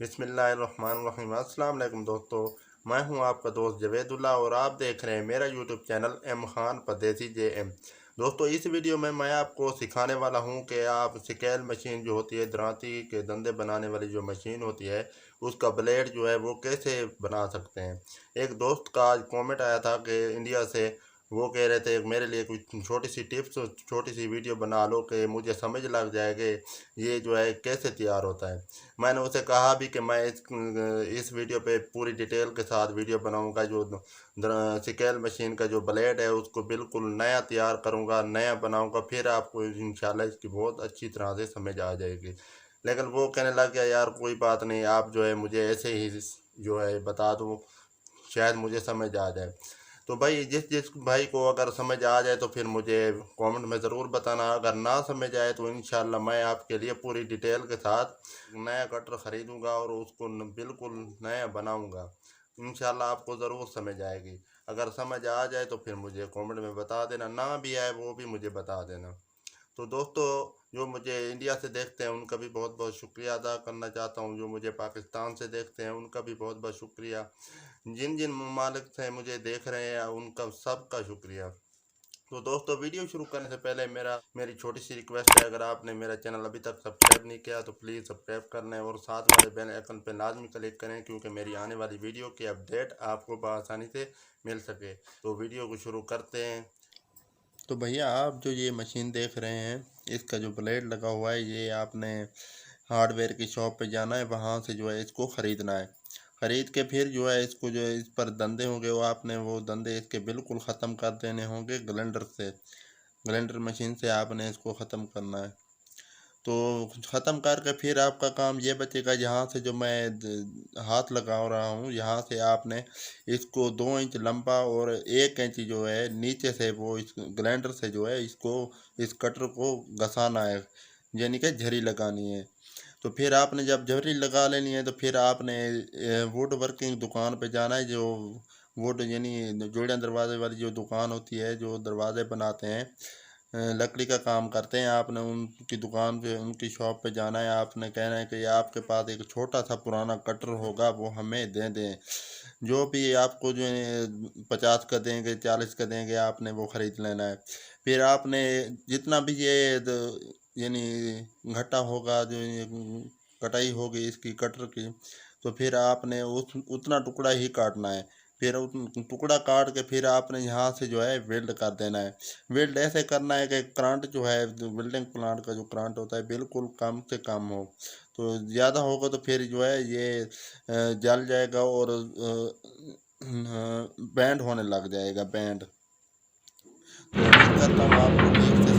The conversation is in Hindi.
बिस्मिल्लाहिर्रहमानिर्रहीम। अस्सलाम वालेकुम दोस्तों, मैं हूं आपका दोस्त जवेदुल्ला और आप देख रहे हैं मेरा यूट्यूब चैनल एम खान परदेसी JM। दोस्तों, इस वीडियो में मैं आपको सिखाने वाला हूं कि आप सिकेल मशीन जो होती है, दरांती के धंधे बनाने वाली जो मशीन होती है, उसका ब्लेड जो है वो कैसे बना सकते हैं। एक दोस्त का आज कमेंट आया था कि इंडिया से, वो कह रहे थे मेरे लिए कुछ छोटी सी टिप्स, छोटी सी वीडियो बना लो कि मुझे समझ लग जाए कि ये जो है कैसे तैयार होता है। मैंने उसे कहा भी कि मैं इस वीडियो पे पूरी डिटेल के साथ वीडियो बनाऊंगा। जो सिकेल मशीन का जो ब्लेड है उसको बिल्कुल नया तैयार करूंगा, नया बनाऊंगा, फिर आपको इंशाल्लाह इसकी बहुत अच्छी तरह से समझ आ जाएगी। लेकिन वो कहने लग गया, यार कोई बात नहीं, आप जो है मुझे ऐसे ही जो है बता दो, शायद मुझे समझ आ जाए। तो भाई, जिस जिस भाई को अगर समझ आ जाए तो फिर मुझे कमेंट में ज़रूर बताना। अगर ना समझ आए तो इंशाल्लाह मैं आपके लिए पूरी डिटेल के साथ नया कटर ख़रीदूँगा और उसको बिल्कुल नया बनाऊँगा। इंशाल्लाह आपको ज़रूर समझ आएगी। अगर समझ आ जाए तो फिर मुझे कमेंट में बता देना, ना भी आए वो भी मुझे बता देना। तो दोस्तों, जो मुझे इंडिया से देखते हैं उनका भी बहुत बहुत शुक्रिया अदा करना चाहता हूँ। जो मुझे पाकिस्तान से देखते हैं उनका भी बहुत बहुत शुक्रिया। जिन जिन ममालिक से मुझे देख रहे हैं उनका सबका शुक्रिया। तो दोस्तों, वीडियो शुरू करने से पहले मेरी छोटी सी रिक्वेस्ट है, अगर आपने मेरा चैनल अभी तक सब्सक्राइब नहीं किया तो प्लीज़ सब्सक्राइब कर लें और साथ वाले बेल आइकन पर लाजमी क्लिक करें, क्योंकि मेरी आने वाली वीडियो की अपडेट आपको बआसानी से मिल सके। तो वीडियो को शुरू करते हैं। तो भैया, आप जो ये मशीन देख रहे हैं, इसका जो ब्लेड लगा हुआ है, ये आपने हार्डवेयर की शॉप पे जाना है, वहाँ से जो है इसको ख़रीदना है। ख़रीद के फिर जो है इसको, जो है इस पर धंधे होंगे, वो आपने वो धंधे इसके बिल्कुल ख़त्म कर देने होंगे ग्राइंडर से। ग्राइंडर मशीन से आपने इसको ख़त्म करना है। तो ख़त्म करके फिर आपका काम ये बचेगा, यहाँ से जो मैं हाथ लगा रहा हूँ, यहाँ से आपने इसको 2 इंच लंबा और 1 इंच जो है नीचे से, वो इस ग्राइंडर से जो है इसको, इस कटर को घसाना है, यानी कि झरी लगानी है। तो फिर आपने जब झरी लगा लेनी है तो फिर आपने वुड वर्किंग दुकान पे जाना है। जो वुड यानी जोड़ियाँ दरवाजे वाली जो दुकान होती है, जो दरवाजे बनाते हैं, लकड़ी का काम करते हैं, आपने उनकी दुकान पे, उनकी शॉप पे जाना है। आपने कहना है कि आपके पास एक छोटा सा पुराना कटर होगा, वो हमें दे दें। जो भी आपको जो है 50 का देंगे, 40 का देंगे, आपने वो ख़रीद लेना है। फिर आपने जितना भी ये यानी घटा होगा, जो ये कटाई होगी इसकी कटर की, तो फिर आपने उस उतना टुकड़ा ही काटना है। फिर टुकड़ा काट के फिर आपने यहाँ से जो है वेल्ड कर देना है। वेल्ड ऐसे करना है कि करंट जो है, जो वेल्डिंग प्लांट का जो करंट होता है, बिल्कुल कम से कम हो। तो ज़्यादा होगा तो फिर जो है ये जल जाएगा और बैंड होने लग जाएगा, बैंड। तो उम्मीद करता हूँ आपको ठीक से